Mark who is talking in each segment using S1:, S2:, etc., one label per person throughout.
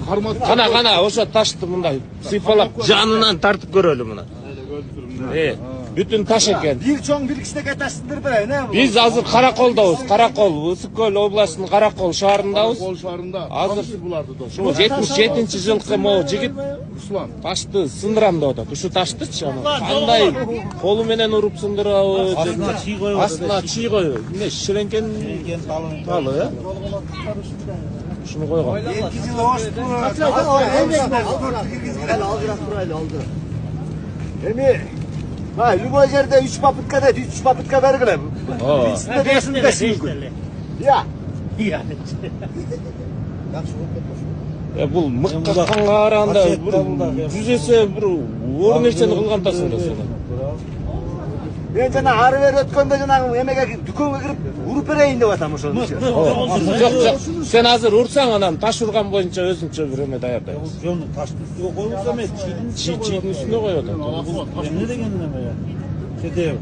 S1: Qana, o'sha tashni bunday sıypalab janынан tartib ko'raylik buni. Bütün taş ekan.
S2: Bir çoğun bir kichik taşındır bir ne?
S1: Biz hozir Qaraqo'ldamiz. Qaraqo'l, Issiqko'l oblastinin Qaraqo'l shahridamiz.
S2: Qaraqo'l shahrida.
S1: Hozir shu 77-yilgi mo jigit
S2: Ruslan
S1: tashni sindiram deyapti. Shu tashni-chi ana. Qanday qo'li bilan urib sindiradi. Aslida chiy qo'yib. Ne shirinken talı ya. Şunu qo'ygan.
S2: Emi ha, любой жерде 3 попытка deydi, 3 попытка бергиле. Ikisinde değilsin de şey. Ya.
S1: Бұл мыққа қарағанда жүз есе бір ор нәрсені қылған тасында сені.
S2: Ben жана ары бері өткөндө жанагы эмеге дүкөнгө кирип уруп берейин деп атам ошону.
S1: Жоқ, сен азыр урсаң анан таш урган боюнча өзүңчө бир эме даярдайбыз.
S3: Жөн таштын үстүнө коюлса эме,
S1: чийдин үстүнө коюп атат.
S3: Эмне деген эме я? Кетеби.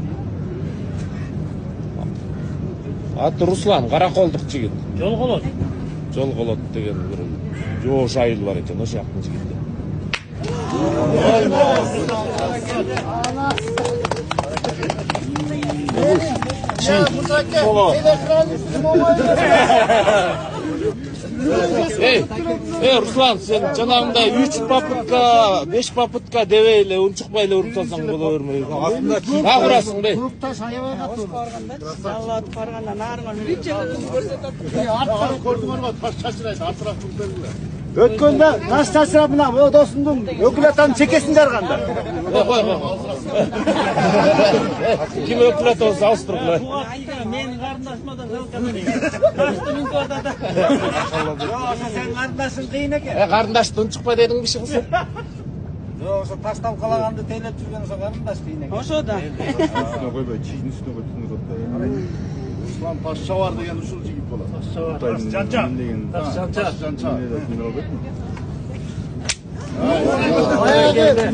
S1: Аты Руслан, Қарақолдук жигит.
S3: Жолголот.
S1: Жолголот деген бир жоош айыл бар экен, ошол жактын жигити. Руслан, сен жанагындай 3 попытка, 5 попытка дебейле, унчукпай эле уруп салсаң боло бермейби. Ак урасың бе?
S4: Курукташ аябай катуу. Салат баргандан арыган үчөөлөрүн көрсөтөт.
S2: Артта көрдүңөрбү? Таш чачырайт, артыраак туруп бергиле.
S5: Өткөндө таш чачырап мына бул досумдун өкүлөтанын чекесин жарганда.
S1: Кой. Ким өкүлөт болсо алыштыргыла.
S4: Менин карындашымдан жалкамын. Таштын үндөрдө да. Ошо сен карындашың кыйын экен.
S1: Карындашты унчукпай дедиң биши кылсын.
S5: Жок, ошо таш талкалаганды тейлеп жүргөн ошо карындаш кыйын экен.
S4: Ошо да.
S2: Üstüne koyma, çiğin üstüne koyduğunu da. Ruslan Taşçavar degen usul jigit bolat. Taşçavar.
S3: Taşcança.
S2: Taşcança.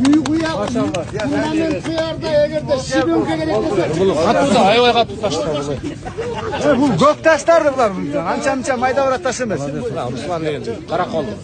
S5: Büyük uyak. Bunların kıyarda eğer de şibimke gerek olsa.
S1: Бул катуу, аябай катуу таштар бул.
S5: Bu gök taşlardı bunlar bunlar. Ança mayda bırak taş emez.
S1: Руслан деген Қарақолдук.